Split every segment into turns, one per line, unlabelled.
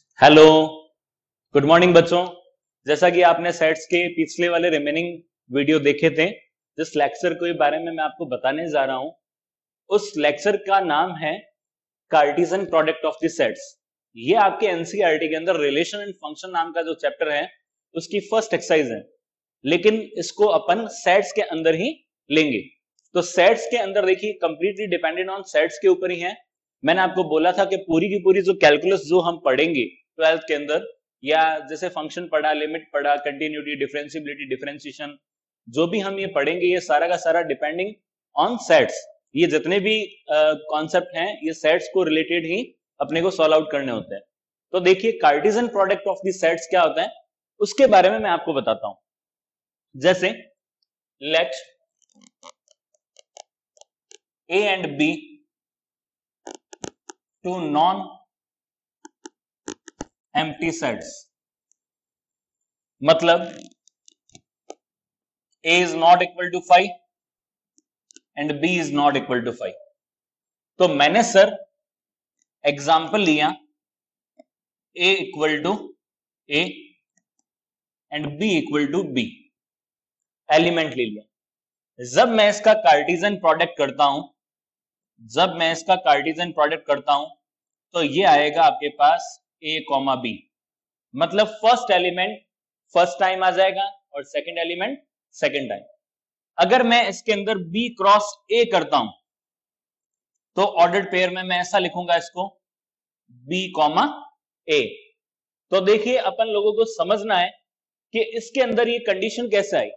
Hello, good morning बच्चों। जैसा कि आपने सेट्स के पिछले वाले रिमेनिंग वीडियो देखे थे, जिस लेक्चर के बारे में मैं आपको बताने जा रहा हूं, उस लेक्चर का नाम है Cartesian product of the sets. ये आपके एनसीईआरटी के अंदर रिलेशन एंड फंक्शन नाम का जो चैप्टर है उसकी फर्स्ट एक्सरसाइज है, लेकिन इसको अपन सेट्स के अंदर ही लेंगे। तो सेट्स के अंदर देखिए कंप्लीटली डिपेंडेंट ऑन सेट्स के ऊपर ही है। मैंने आपको बोला था कि पूरी की पूरी जो कैलकुलस जो हम पढ़ेंगे 12th के अंदर, या जैसे फंक्शन पढ़ा, लिमिट पढ़ा, कंटिन्यूटी, डिफरेंशिएबिलिटी, डिफरेंशिएशन, जो भी हम ये पढ़ेंगे ये सारा का सारा डिपेंडिंग ऑन सेट्स। ये जितने भी कॉन्सेप्ट हैं ये सेट्स को रिलेटेड ही अपने को सॉल्व आउट करने होते हैं। तो देखिए Cartesian product of the sets क्या होता है उसके बारे में मैं आपको बताता हूं। जैसे let A and B two non empty sets, मतलब a is not equal to 5 and b is not equal to 5। तो मैंने सर एग्जांपल लिया a equal to a and b equal to b, element ले लिया। जब मैं इसका Cartesian product करता हूं, तो ये आएगा आपके पास a कॉमा b, मतलब फर्स्ट एलिमेंट फर्स्ट टाइम आ जाएगा और सेकंड एलिमेंट सेकंड टाइम। अगर मैं इसके अंदर b क्रॉस a करता हूं तो ऑर्डर्ड पेयर में मैं ऐसा लिखूंगा इसको b कॉमा a। तो देखिए अपन लोगों को समझना है कि इसके अंदर ये कंडीशन कैसे आई।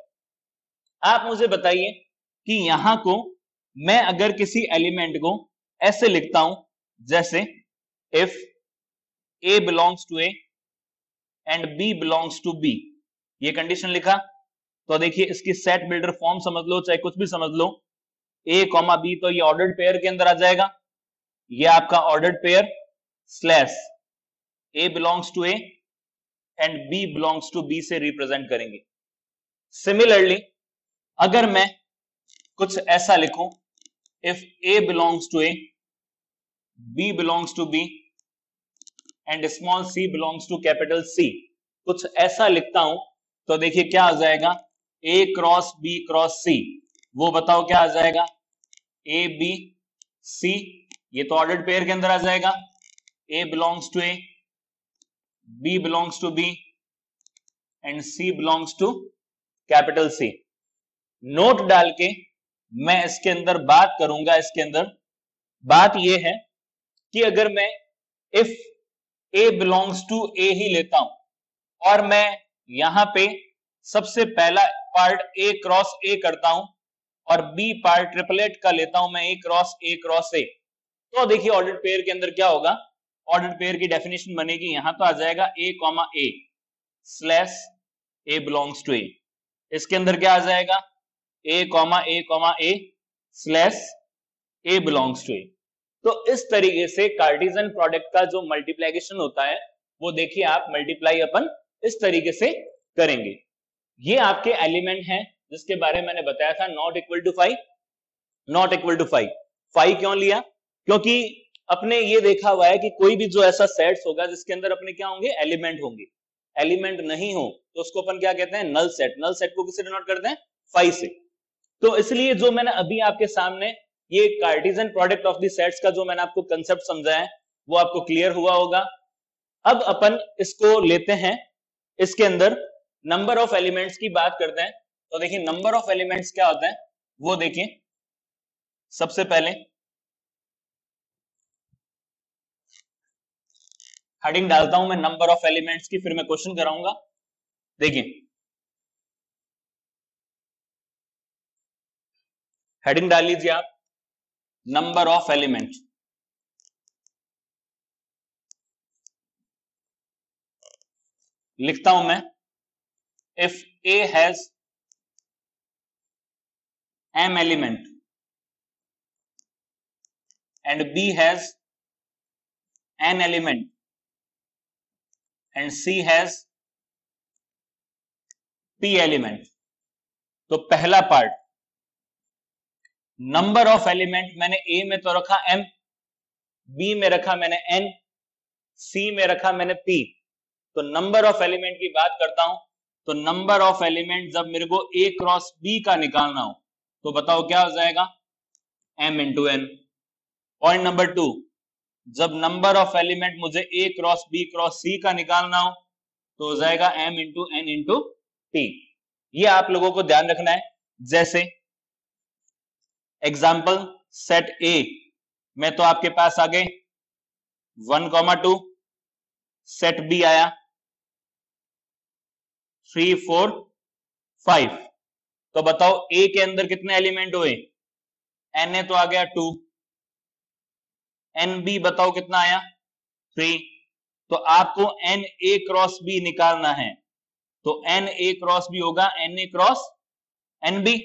आप मुझे बताइए कि यहां को मैं अगर किसी एलिमेंट को ऐसे लिखता हूं, जैसे if a belongs to a and b belongs to b, ये कंडीशन लिखा, तो देखिए इसकी सेट बिल्डर फॉर्म समझ लो चाहे कुछ भी समझ लो, a कॉमा b, तो ये ऑर्डर्ड पेयर के अंदर आ जाएगा। ये आपका ordered pair slash a belongs to a and b belongs to b से रिप्रेजेंट करेंगे। सिमिलरली अगर मैं कुछ ऐसा लिखूं, if a belongs to a, b belongs to b and small c belongs to capital C, कुछ ऐसा लिखता हूं, तो देखिए क्या आ जाएगा a cross b cross c, वो बताओ क्या आ जाएगा a b c, ये तो ऑर्डर्ड पेयर के अंदर आ जाएगा। a belongs to a, b belongs to b and c belongs to capital C। Note डाल के मैं इसके अंदर बात करूंगा, इसके अंदर बात यह है कि अगर मैं if a belongs to a ही लेता हूं और मैं यहां पे सबसे पहला पार्ट a क्रॉस a करता हूं और b पार्ट ट्रिपलेट का लेता हूं मैं a क्रॉस a, तो देखिए ऑर्डर्ड पेयर के अंदर क्या होगा, ऑर्डर्ड पेयर की डेफिनेशन बनेगी, यहां तो आ जाएगा a comma a slash a belongs to a। इसके अंदर क्या आ जाएगा a comma a slash a belongs to a। तो इस तरीके से कार्टेशियन प्रोडक्ट का जो मल्टीप्लिकेशन होता है वो देखिए आप मल्टीप्लाई अपन इस तरीके से करेंगे। ये आपके एलिमेंट हैं जिसके बारे में मैंने बताया था, not equal to 5, not equal to 5। 5 क्यों लिया, क्योंकि अपने ये देखा हुआ है कि कोई भी जो ऐसा सेट्स होगा जिसके अंदर अपने क्या होंगे, एलिमेंट होंगे, एलिमेंट नहीं हो तो उसको अपन क्या कहते हैं, नल सेट। नल सेट को किससे डिनोट करते हैं, 5 से। तो इसलिए जो मैंने अभी आपके सामने ये Cartesian product of the sets का जो मैंने आपको कंसेप्ट समझाया है वो आपको क्लियर हुआ होगा। अब अपन इसको लेते हैं, इसके अंदर नंबर ऑफ एलिमेंट्स की बात करते हैं। तो देखिए नंबर ऑफ एलिमेंट्स क्या होता है वो देखिए। सबसे पहले हेडिंग डालता हूं मैं नंबर ऑफ एलिमेंट्स की, फिर मैं क्वेश्चन कराऊंगा। देखिए हेडिंग डाल लीजिए आप, नंबर ऑफ एलिमेंट। लिखता हूं मैं, if a has m element and b has n element and c has p element. तो पहला पार्ट नंबर ऑफ एलिमेंट मैंने a में तो रखा m, b में रखा मैंने n सी में रखा मैंने पी, तो नंबर ऑफ एलिमेंट की बात करता हूं, तो नंबर ऑफ एलिमेंट जब मेरे को ए क्रॉस बी का निकालना हो तो बताओ क्या हो जाएगा, m into n. Point number 2, जब नंबर ऑफ एलिमेंट मुझे A cross B cross C का निकालना हो तो हो जाएगा m into n into t. ये आप लोगों को ध्यान रखना है। जैसे एग्जाम्पल सेट ए में तो आपके पास आ गए 1,2, सेट बी आया 3, 4, 5। तो बताओ ए के अंदर कितने एलिमेंट हुए, एन ए तो आ गया 2, एन बी बताओ कितना आया 3। तो आपको एन ए क्रॉस बी निकालना है, तो एन ए क्रॉस बी होगा n A cross n B.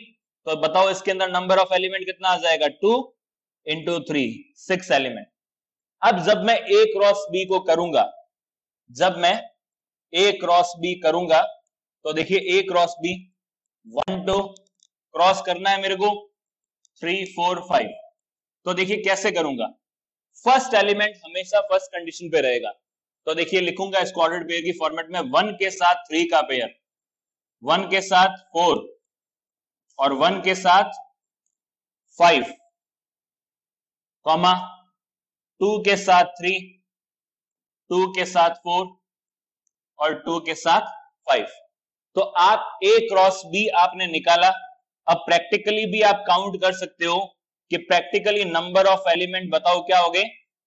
तो बताओ इसके अंदर नंबर ऑफ एलिमेंट कितना आ जाएगा, 2 इंटू 3, 6 एलिमेंट। अब जब मैं ए क्रॉस बी को करूंगा, जब मैं ए क्रॉस बी करूंगा तो देखिए ए क्रॉस बी 1 2 क्रॉस करना है मेरे को 3 4 5। तो देखिए कैसे करूंगा, फर्स्ट एलिमेंट हमेशा फर्स्ट कंडीशन पे रहेगा। तो देखिए लिखूंगा इसको ऑर्डर्ड पेयर की फॉर्मेट में, 1 के साथ 3 का पेयर, 1 के साथ 4 और 1 के साथ 5, कॉमा 2 के साथ 3, 2 के साथ 4 और 2 के साथ 5। तो आप ए क्रॉस बी आपने निकाला। अब प्रैक्टिकली भी आप काउंट कर सकते हो कि प्रैक्टिकली नंबर ऑफ एलिमेंट बताओ क्या हो गए,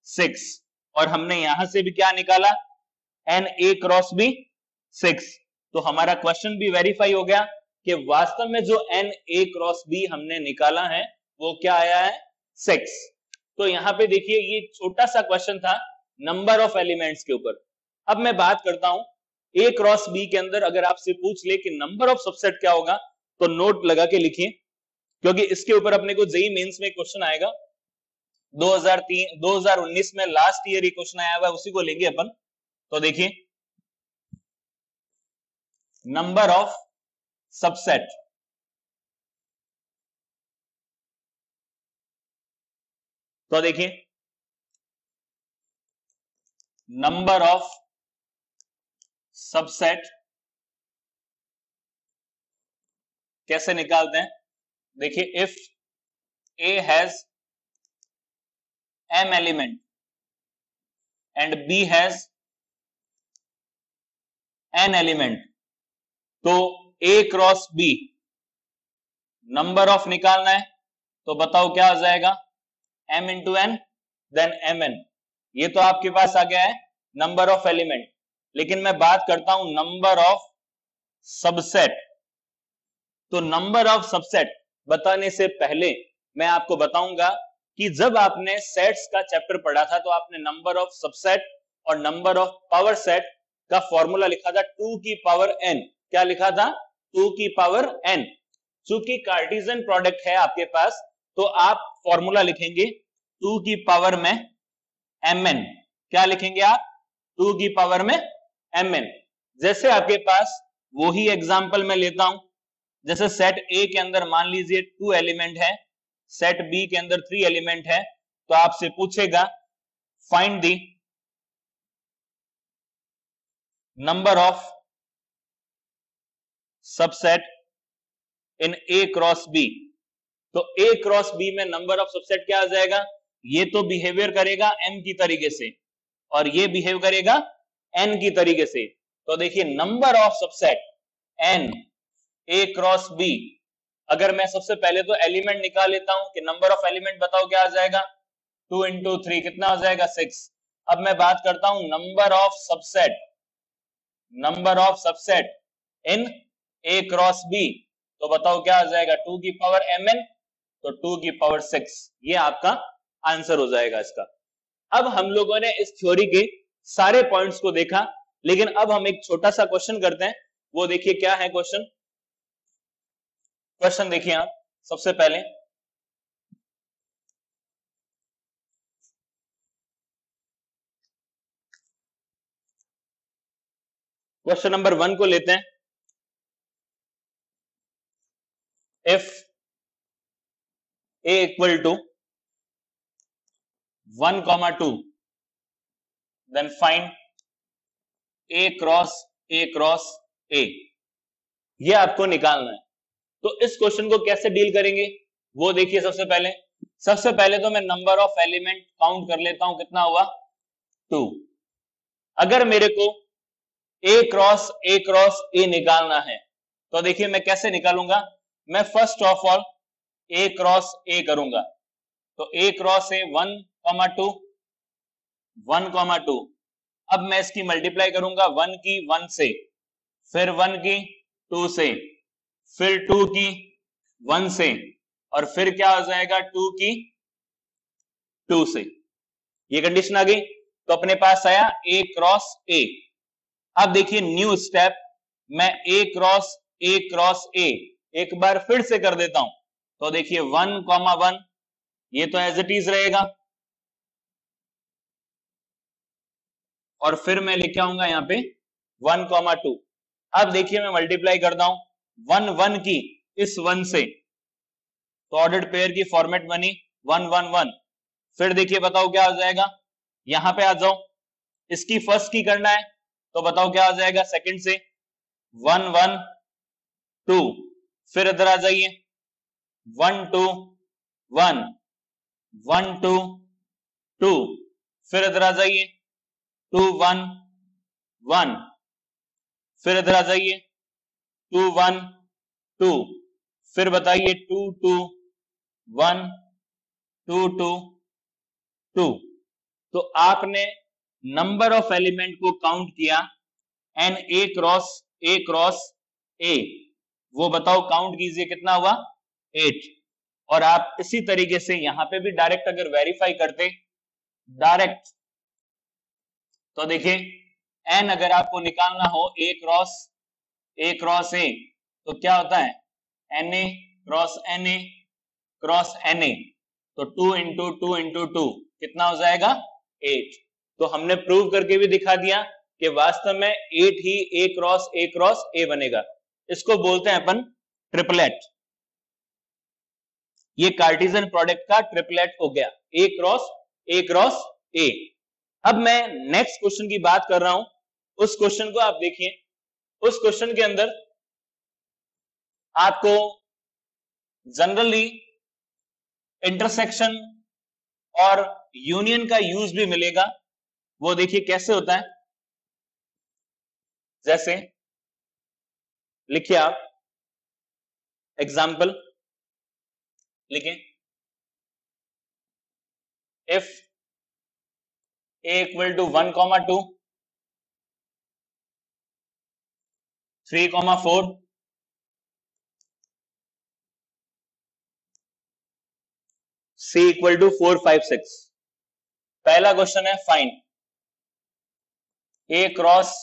6। और हमने यहां से भी क्या निकाला, एन ए क्रॉस बी 6। तो हमारा क्वेश्चन भी वेरीफाई हो गया कि वास्तव में जो एन ए क्रॉस बी हमने निकाला है वो क्या आया है, 6। तो यहां पे देखिए ये छोटा सा क्वेश्चन था नंबर ऑफ एलिमेंट्स के ऊपर। अब मैं बात करता हूं ए क्रॉस बी के अंदर अगर आपसे पूछ ले कि नंबर ऑफ सबसेट क्या होगा, तो नोट लगा के लिखिए, क्योंकि इसके ऊपर अपने को जेईई मेंस में क्वेश्चन आएगा। 2019 में लास्ट ईयर ही क्वेश्चन आया हुआ है, उसी को लेंगे अपन। तो देखिए नंबर ऑफ सबसेट, तो देखिए नंबर ऑफ सबसेट कैसे निकालते हैं, देखिए if A has m element and b has n element, तो a cross b number of निकालना है, तो बताओ क्या हो जाएगा, m into n then mn। ये तो आपके पास आ गया है नंबर ऑफ एलिमेंट। लेकिन मैं बात करता हूं नंबर ऑफ सबसेट। तो नंबर ऑफ सबसेट बताने से पहले मैं आपको बताऊंगा कि जब आपने सेट्स का चैप्टर पढ़ा था तो आपने नंबर ऑफ सबसेट और नंबर ऑफ पावर सेट का फॉर्मूला लिखा था 2 की पावर n। क्या लिखा था, 2 की पावर n। चूंकि कार्टेशियन प्रोडक्ट है आपके पास तो आप फॉर्मूला लिखेंगे 2 की पावर में mn। क्या लिखेंगे आप, 2 की पावर में mn। जैसे आपके पास वही एग्जांपल मैं लेता हूं, जैसे सेट ए के अंदर मान लीजिए 2 एलिमेंट है, सेट बी के अंदर 3 एलिमेंट है, तो आपसे पूछेगा find the number of subset in A cross B. तो ए क्रॉस बी में नंबर ऑफ सबसेट क्या आ जाएगा, ये तो बिहेवियर करेगा m की तरीके से और ये बिहेव करेगा n की तरीके से। तो देखिए number of subset n A cross B, अगर मैं सबसे पहले तो एलिमेंट निकाल लेता हूं कि नंबर ऑफ एलिमेंट बताओ क्या आ जाएगा, 2 इंटू 3 कितना आ जाएगा, 6। अब मैं बात करता हूं number of subset, number of subset in A cross B, तो बताओ क्या आ जाएगा, 2 की पावर mn, तो 2 की पावर 6। ये आपका आंसर हो जाएगा इसका। अब हम लोगों ने इस थ्योरी के सारे पॉइंट्स को देखा, लेकिन अब हम एक छोटा सा क्वेश्चन करते हैं। वो देखिए क्या है क्वेश्चन। क्वेश्चन देखिए आप सबसे पहले, क्वेश्चन नंबर 1 को लेते हैं। If a equal to 1, 2 then find A cross A, ये आपको निकालना है। तो इस क्वेश्चन को कैसे डील करेंगे वो देखिए। सबसे पहले तो मैं नंबर ऑफ एलिमेंट काउंट कर लेता हूं, कितना हुआ 2। अगर मेरे को ए क्रॉस ए निकालना है तो देखिए मैं कैसे निकालूंगा। मैं first of all A cross ए करूंगा, तो ए क्रॉस ए 1,2 अब मैं इसकी मल्टीप्लाई करूंगा 1 की 1 से, फिर 1 की 2 से, फिर 2 की 1 से, और फिर क्या हो जाएगा 2 की 2 से। ये कंडीशन आ गई। तो अपने पास आया ए क्रॉस ए। अब देखिए न्यू स्टेप, मैं ए क्रॉस ए एक बार फिर से कर देता हूं। तो देखिए 1,1 ये तो एज इट इज रहेगा, और फिर मैं लिख आऊंगा यहाँ पे 1,2। अब देखिए मैं मल्टीप्लाई करता हूं 1 की इस 1 से, तो ऑर्डर्ड पेयर की फॉर्मेट बनी 1,1,1। फिर देखिए बताओ क्या हो जाएगा, यहां पे आ जाओ, इसकी फर्स्ट की करना है तो बताओ क्या हो जाएगा सेकंड से 1,1,2। फिर इधर आ जाइए 1,2,1 1,2,2। फिर इधर आ जाइए 2,1,1। फिर इधर आ जाइए 2,1,2। फिर बताइए 2,2,1 2,2,2। तो आपने नंबर ऑफ एलिमेंट को काउंट किया एन ए क्रॉस ए, वो बताओ काउंट कीजिए कितना हुआ 8। और आप इसी तरीके से यहां पे भी डायरेक्ट अगर वेरीफाई करते डायरेक्ट, तो देखिए एन अगर आपको निकालना हो ए क्रॉस ए तो क्या होता है n A cross n A, तो 2 इंटू 2 इंटू 2 कितना हो जाएगा 8। तो हमने प्रूव करके भी दिखा दिया कि वास्तव में 8 ही ए क्रॉस ए बनेगा। इसको बोलते हैं अपन ट्रिपलेट। ये कार्टेशियन प्रोडक्ट का ट्रिपलेट हो गया, ए क्रॉस ए। अब मैं नेक्स्ट क्वेश्चन की बात कर रहा हूं। उस क्वेश्चन को आप देखिए, उस क्वेश्चन के अंदर आपको जनरली इंटरसेक्शन और यूनियन का यूज भी मिलेगा। वो देखिए कैसे होता है, जैसे लिखिए आप एग्जाम्पल लिखें, if a equal to 1,2 3,4 c equal to 4, 5, 6। पहला क्वेश्चन है find a cross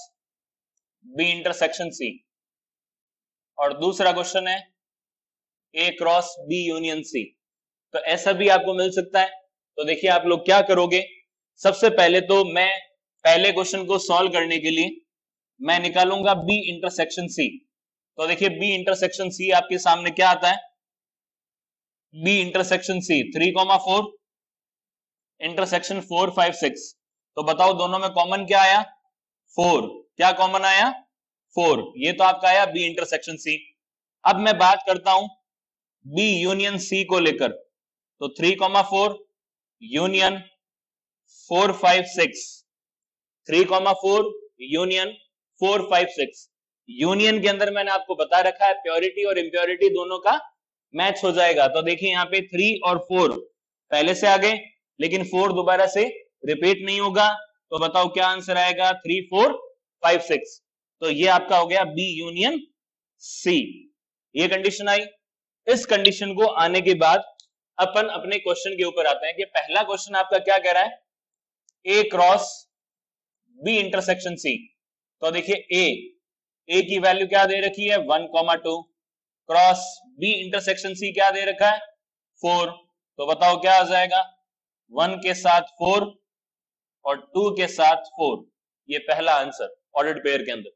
b intersection c, और दूसरा क्वेश्चन है a cross b union c। तो ऐसा भी आपको मिल सकता है। तो देखिए आप लोग क्या करोगे, सबसे पहले तो मैं पहले क्वेश्चन को सॉल्व करने के लिए मैं निकालूंगा b इंटरसेक्शन c। तो देखिए b इंटरसेक्शन c आपके सामने क्या आता है, b इंटरसेक्शन c 3,4 इंटरसेक्शन 4, 5, 6। तो बताओ दोनों में कॉमन क्या आया 4, क्या कॉमन आया 4, ये तो आपका आया b इंटरसेक्शन c। अब मैं बात करता हूं b यूनियन c को लेकर, तो 3,4 यूनियन 4, 5, 6, 3,4 यूनियन 4, 5, 6। यूनियन के अंदर मैंने आपको बता रखा है प्योरिटी और इम्प्योरिटी दोनों का मैच हो जाएगा। तो देखिए यहाँ पे 3 और 4 पहले से आ गए, लेकिन 4 दोबारा से रिपीट नहीं होगा। तो बताओ क्या आंसर आएगा 3, 4, 5, 6। तो ये आपका हो गया बी यूनियन सी। ये कंडीशन आई। इस कंडीशन को आने के बाद अपन अपने क्वेश्चन के ऊपर आते हैं कि पहला क्वेश्चन आपका क्या कह रहा है, ए क्रॉस बी इंटरसेक्शन सी। तो देखिए ए की वैल्यू क्या दे रखी है 1,2, क्रॉस बी इंटरसेक्शन सी क्या दे रखा है 4। तो बताओ क्या आ जाएगा 1 के साथ 4 और 2 के साथ 4। ये पहला आंसर ऑर्डर्ड पेयर के अंदर।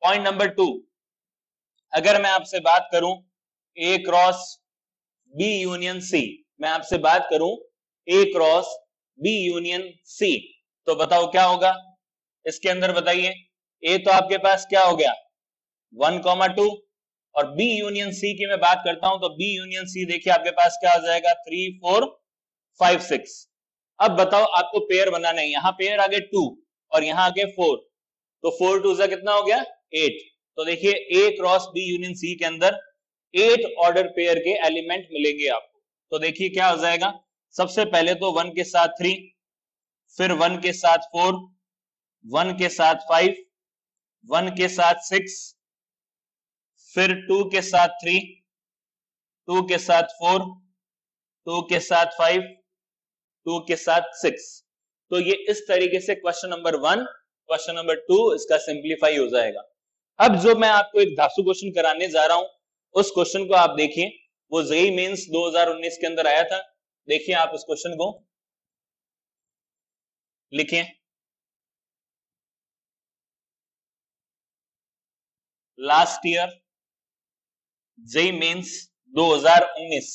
पॉइंट नंबर 2, अगर मैं आपसे बात करूं ए क्रॉस बी यूनियन सी, मैं आपसे बात करूं ए क्रॉस बी यूनियन सी, तो बताओ क्या होगा इसके अंदर, बताइए। ए तो आपके पास क्या हो गया 1,2, और बी यूनियन सी की मैं बात करता हूं तो बी यूनियन सी देखिए आपके पास क्या हो जाएगा 3, 4, 5, 6। अब बताओ आपको पेयर बनाना है, यहां पेयर आगे 2 और यहां आगे 4, तो 4 2 कितना हो गया 8। तो देखिए ए क्रॉस बी यूनियन सी के अंदर 8 ऑर्डर पेयर के एलिमेंट मिलेंगे आपको। तो देखिए क्या हो जाएगा, सबसे पहले तो 1 के साथ 3, फिर 1 के साथ 4, 1 के साथ 5, 1 के साथ 6, फिर 2 के साथ 3, 2 के साथ 4, 2 के साथ 5, 2 के साथ 6। तो ये इस तरीके से क्वेश्चन नंबर 1, क्वेश्चन नंबर 2 इसका सिंप्लीफाई हो जाएगा। अब जो मैं आपको एक धासु क्वेश्चन कराने जा रहा हूं उस क्वेश्चन को आप देखिए, वो जेईई मेंस 2019 के अंदर आया था। देखिए आप उस क्वेश्चन को लिखिए, लास्ट ईयर जेईई मेंस 2019।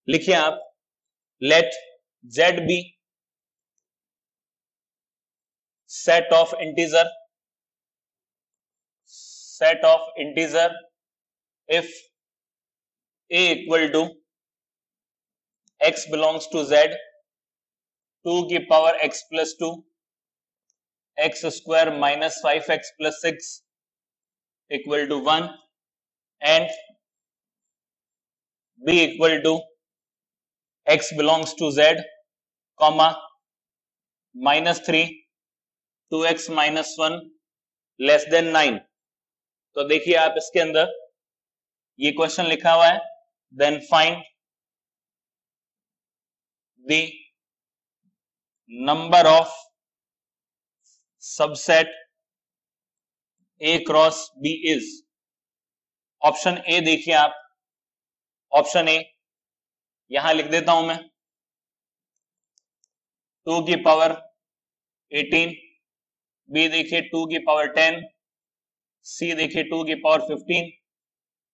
लिखिए आप, late Z be set of integer if a equal to x belongs to z, 2 की power x plus 2, x square minus 5x plus 6 equal to 1, and b equal to x belongs to z, comma minus 3, 2x minus 1 less than 9। तो देखिए आप इसके अंदर ये question लिखा हुआ है, then find the number of subset A cross B is. Option A देखिए आप, ऑप्शन ए यहां लिख देता हूं मैं 2 की पावर 18, बी देखिए 2 की पावर 10, सी देखिए 2 की पावर 15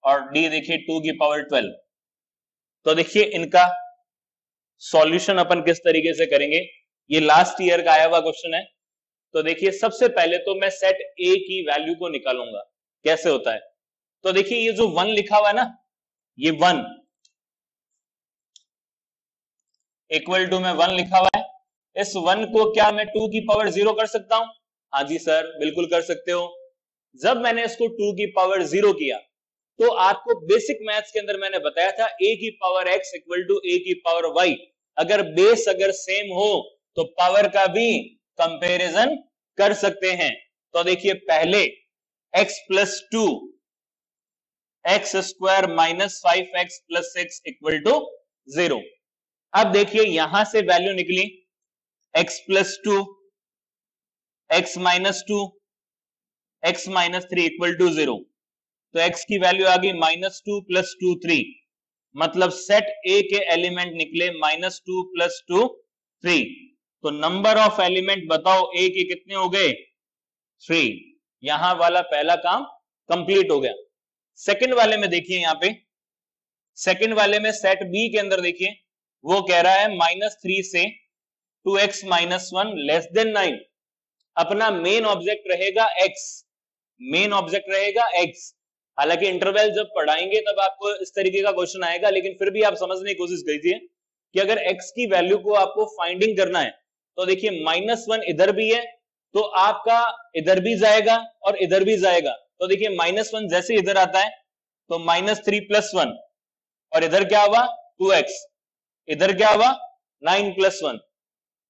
और डी देखिए 2 की पावर 12। तो देखिए इनका सॉल्यूशन अपन किस तरीके से करेंगे, ये लास्ट ईयर का आया हुआ क्वेश्चन है। तो देखिए सबसे पहले तो मैं सेट ए की वैल्यू को निकालूंगा, कैसे होता है। तो देखिए ये जो 1 लिखा हुआ है ना, ये 1 इक्वल टू में 1 लिखा हुआ है, इस 1 को क्या मैं 2 की पावर 0 कर सकता हूं? हाँ जी सर बिल्कुल कर सकते हो। जब मैंने इसको 2 की पावर 0 किया तो आपको बेसिक मैथ्स के अंदर मैंने बताया था a की power x equal to a की पावर y। अगर बेस अगर सेम हो तो पावर का भी कंपैरिजन कर सकते हैं। तो देखिए पहले x plus 2 x square minus 5x plus 6 equal to 0। अब देखिए यहां से वैल्यू निकली x plus 2, x minus 2, x minus 3 equal to 0। तो x की वैल्यू आ गई माइनस 2 प्लस 2 3, मतलब सेट A के एलिमेंट निकले माइनस 2 प्लस 2 3। तो नंबर ऑफ एलिमेंट बताओ A के कितने हो गए 3। यहां वाला पहला काम कंप्लीट हो गया। सेकंड वाले में देखिए, यहां पे सेकंड वाले में सेट B के अंदर देखिए वो कह रहा है माइनस 3 से 2x माइनस 1 लेस देन 9। अपना मेन ऑब्जेक्ट रहेगा x, मेन ऑब्जेक्ट रहेगा x। हालांकि इंटरवल जब पढ़ाएंगे तब आपको इस तरीके का क्वेश्चन आएगा, लेकिन फिर भी आप समझने की कोशिश कीजिए कि अगर x की वैल्यू को आपको फाइंडिंग करना है तो देखिए माइनस 1 इधर भी है तो आपका इधर भी जाएगा और इधर भी जाएगा। तो देखिए माइनस 1 जैसे इधर आता है तो माइनस 3 प्लस 1 और इधर क्या हुआ 2x, इधर क्या हुआ 9 प्लस 1।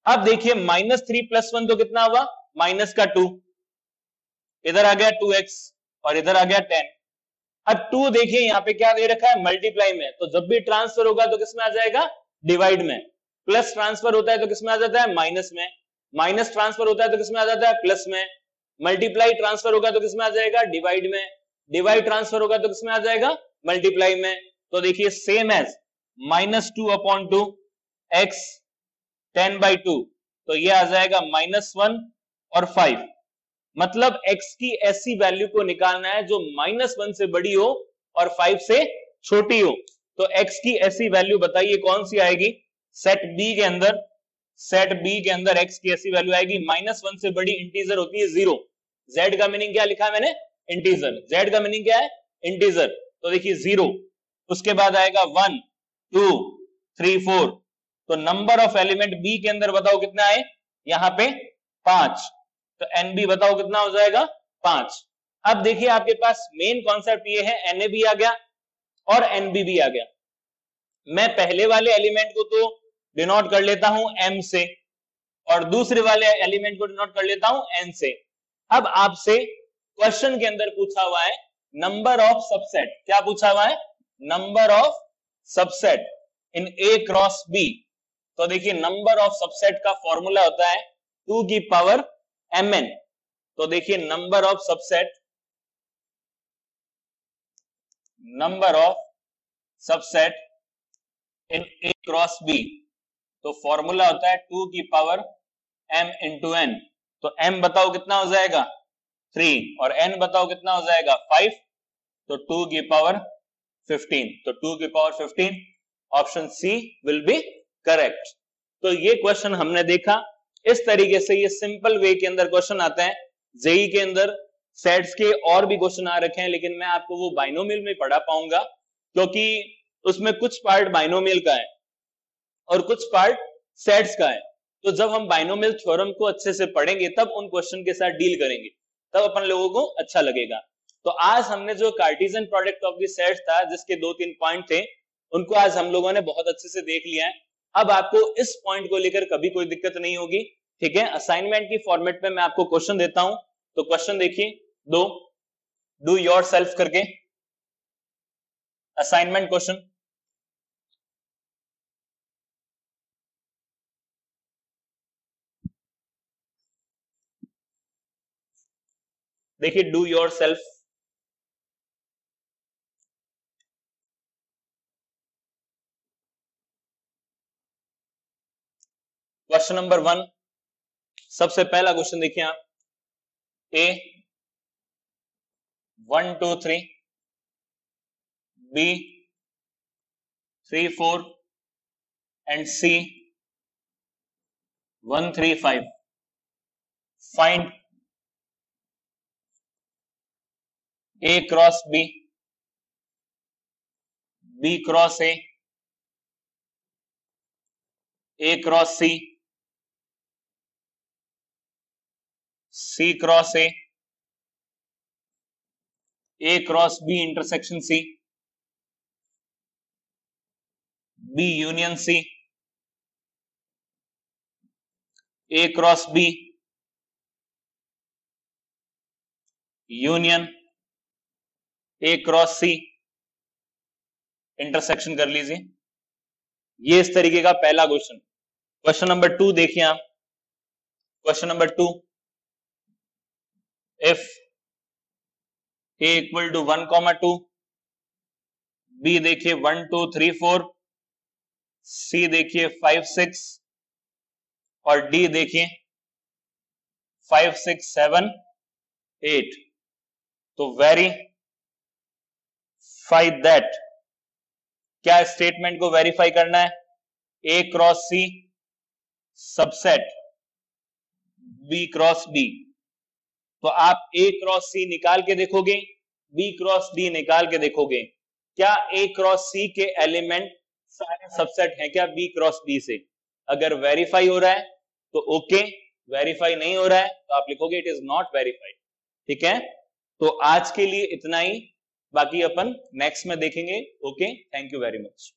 अब देखिए माइनस 3 प्लस 1 तो कितना हुआ माइनस का 2, इधर आ गया 2x और इधर आ गया 10। अब 2 देखिए यहाँ पे क्या दे रखा है मल्टीप्लाई में, तो जब भी ट्रांसफर होगा तो किसमें आ जाएगा डिवाइड में। प्लस ट्रांसफर होता है तो किसमें आ जाता है माइनस में, माइनस ट्रांसफर होता है तो किसमें आ जाता है प्लस में, मल्टीप्लाई ट्रांसफर होगा तो किसमें आ जाएगा डिवाइड में, डिवाइड ट्रांसफर होगा तो किसमें आ जाएगा मल्टीप्लाई में। तो देखिए same as minus 2 upon 2 x 10 by 2, तो ये आ जाएगा माइनस 1 और 5। मतलब x की ऐसी वैल्यू को निकालना है जो -1 से बड़ी हो और 5 से छोटी हो। तो x की ऐसी वैल्यू बताइए कौन सी आएगी सेट बी के अंदर। सेट बी के अंदर x की ऐसी वैल्यू आएगी -1 से बड़ी इंटीजर होती है 0। z का मीनिंग क्या लिखा है मैंने, इंटीजर। z का मीनिंग क्या है, इंटीजर। तो देखिए 0, उसके बाद आएगा 1 2 3 4। तो नंबर ऑफ एलिमेंट बी के अंदर बताओ कितना है, यहाँ पे 5। तो एन बी बताओ कितना हो जाएगा, 5। अब देखिए आपके पास मेन कॉन्सेप्ट ये है, एन ए भी आ गया और एन बी भी आ गया। मैं पहले वाले एलिमेंट को तो डिनोट कर लेता हूं m से और दूसरे वाले एलिमेंट को डिनोट कर लेता हूं n से। अब आपसे क्वेश्चन के अंदर पूछा हुआ है नंबर ऑफ सबसेट। क्या पूछा हुआ है, number of subset in a cross b। तो देखिए नंबर ऑफ सबसेट का फॉर्मूला होता है 2 की पावर mn। तो देखिए number of subset, number of subset in a cross b, तो फॉर्मूला होता है 2 की पावर m इंटू n। तो m बताओ कितना हो जाएगा 3 और n बताओ कितना हो जाएगा 5। तो 2 की पावर 15। तो 2 की power 15, option C will be correct. तो ये क्वेश्चन हमने देखा। इस तरीके से ये सिंपल वे के अंदर क्वेश्चन आता है। जेई के अंदर सेट्स के और भी क्वेश्चन आ रखे हैं, लेकिन मैं आपको वो बाइनोमियल में पढ़ा पाऊंगा क्योंकि उसमें कुछ पार्ट बाइनोमियल का है और कुछ पार्ट सेट्स का है। तो जब हम बाइनोमियल थ्योरम को अच्छे से पढ़ेंगे तब उन क्वेश्चन के साथ डील करेंगे, तब अपन लोगों को अच्छा लगेगा। तो आज हमने जो Cartesian product of the sets था, जिसके 2-3 पॉइंट थे, उनको आज हम लोगों ने बहुत अच्छे से देख लिया है। अब आपको इस पॉइंट को लेकर कभी कोई दिक्कत नहीं होगी, ठीक है। असाइनमेंट की फॉर्मेट में मैं आपको क्वेश्चन देता हूं, तो क्वेश्चन देखिए, दो डू योर सेल्फ करके असाइनमेंट क्वेश्चन। देखिए do your self. Question number 1, सबसे पहला क्वेश्चन देखिए आप, ए 1 2 3, B 3 4 and C 1 3 5. Find A cross B, B cross A cross C, C cross A cross B intersection C, B union C, A cross B union A cross C, intersection कर लीजिए। ये इस तरीके का पहला question. Question number 2 देखिए आप, question number 2, if A equal to 1,2, B देखिए 1 2 3 4, C देखिए 5 6 और D देखिए 5 6 7 8। तो वेरीफाई दैट, क्या स्टेटमेंट को वेरीफाई करना है, A cross C subset B cross D। तो आप A क्रॉस C निकाल के देखोगे, B क्रॉस D निकाल के देखोगे, क्या A क्रॉस C के एलिमेंट सारे सबसेट हैं क्या B क्रॉस D से। अगर वेरीफाई हो रहा है तो ओके, वेरीफाई नहीं हो रहा है तो आप लिखोगे इट इज नॉट वेरीफाइड, ठीक है। तो आज के लिए इतना ही, बाकी अपन नेक्स्ट में देखेंगे। Okay, thank you very much.